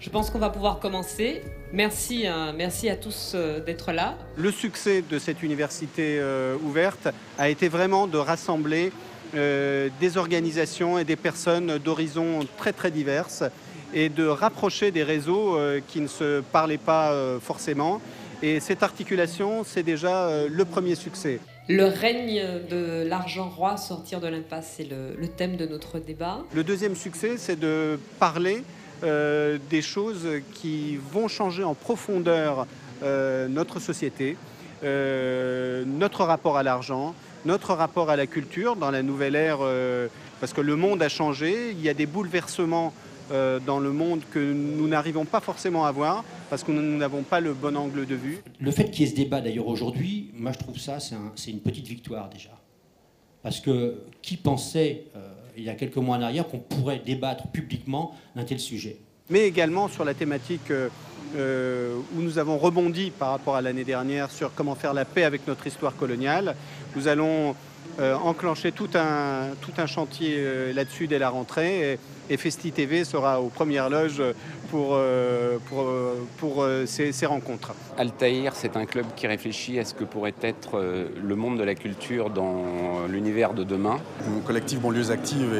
Je pense qu'on va pouvoir commencer. Merci à tous d'être là. Le succès de cette université ouverte a été vraiment de rassembler des organisations et des personnes d'horizons très très diverses et de rapprocher des réseaux qui ne se parlaient pas forcément. Et cette articulation, c'est déjà le premier succès. Le règne de l'argent roi, sortir de l'impasse, c'est le thème de notre débat. Le deuxième succès, c'est de parler des choses qui vont changer en profondeur notre société, notre rapport à l'argent, notre rapport à la culture dans la nouvelle ère, parce que le monde a changé, il y a des bouleversements dans le monde que nous n'arrivons pas forcément à voir parce que nous n'avons pas le bon angle de vue. Le fait qu'il y ait ce débat d'ailleurs aujourd'hui, moi je trouve ça, c'est une petite victoire déjà. Parce que qui pensait il y a quelques mois en arrière qu'on pourrait débattre publiquement d'un tel sujet? Mais également sur la thématique où nous avons rebondi par rapport à l'année dernière sur comment faire la paix avec notre histoire coloniale. Nous allons enclencher tout un chantier là-dessus dès la rentrée et Festi TV sera aux premières loges pour ces rencontres. Altaïr, c'est un club qui réfléchit à ce que pourrait être le monde de la culture dans l'univers de demain. Mon collectif Banlieues Actives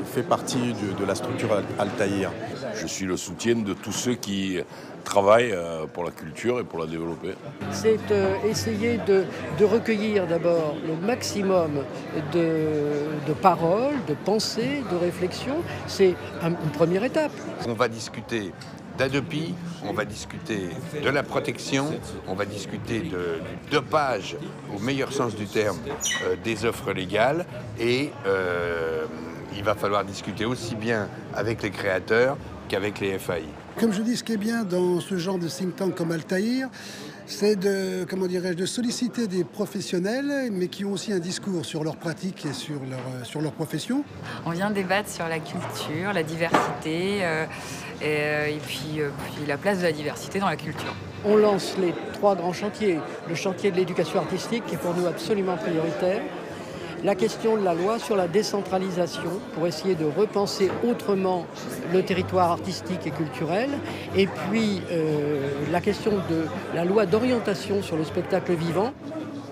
fait partie de la structure Altaïr. Je suis le soutien de tous ceux qui travaillent pour la culture et pour la développer. C'est essayer de recueillir d'abord le maximum de paroles, de pensées, de réflexions. C'est une première étape. On va discuter d'Adopi, on va discuter de la protection, on va discuter du dopage, au meilleur sens du terme, des offres légales et il va falloir discuter aussi bien avec les créateurs qu'avec les FAI. Comme je dis, ce qui est bien dans ce genre de think tank comme Altaïr, c'est de solliciter des professionnels, mais qui ont aussi un discours sur leur pratique et sur leur profession. On vient débattre sur la culture, la diversité et puis la place de la diversité dans la culture. On lance les 3 grands chantiers. Le chantier de l'éducation artistique, qui est pour nous absolument prioritaire. La question de la loi sur la décentralisation pour essayer de repenser autrement le territoire artistique et culturel. Et puis la question de la loi d'orientation sur le spectacle vivant.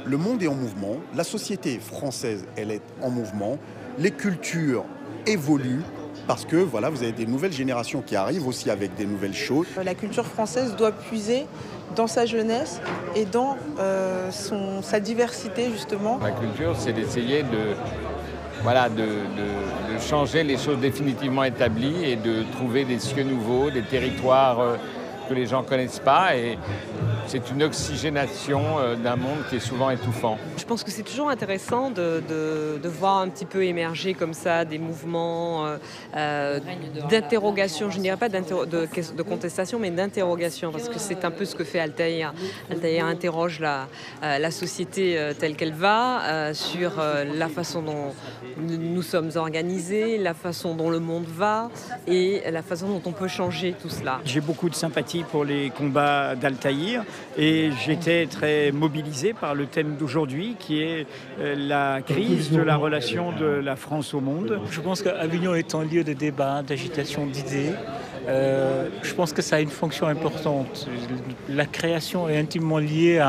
Le monde est en mouvement, la société française, elle est en mouvement, les cultures évoluent parce que voilà, vous avez des nouvelles générations qui arrivent aussi avec des nouvelles choses. La culture française doit puiser dans sa jeunesse et dans sa diversité justement. La culture, c'est d'essayer de changer les choses définitivement établies et de trouver des cieux nouveaux, des territoires que les gens ne connaissent pas. Et c'est une oxygénation d'un monde qui est souvent étouffant. Je pense que c'est toujours intéressant de voir un petit peu émerger comme ça des mouvements d'interrogation, je ne dirais pas de contestation, mais d'interrogation, parce que c'est un peu ce que fait Altaïr. Altaïr interroge la société telle qu'elle va, sur la façon dont nous sommes organisés, la façon dont le monde va et la façon dont on peut changer tout cela. J'ai beaucoup de sympathie pour les combats d'Altaïr et j'étais très mobilisé par le thème d'aujourd'hui qui est la crise de la relation de la France au monde. Je pense qu'Avignon est un lieu de débat, d'agitation d'idées. Je pense que ça a une fonction importante. La création est intimement liée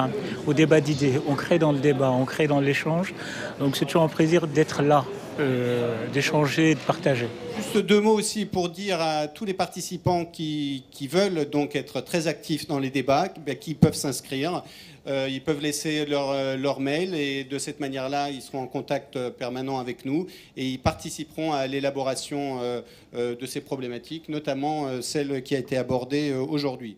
au débat d'idées. On crée dans le débat, on crée dans l'échange. Donc c'est toujours un plaisir d'être là, d'échanger, de partager. Juste 2 mots aussi pour dire à tous les participants qui veulent donc être très actifs dans les débats, qui peuvent s'inscrire. Ils peuvent laisser leur mail et de cette manière-là, ils seront en contact permanent avec nous et ils participeront à l'élaboration de ces problématiques, notamment celle qui a été abordée aujourd'hui.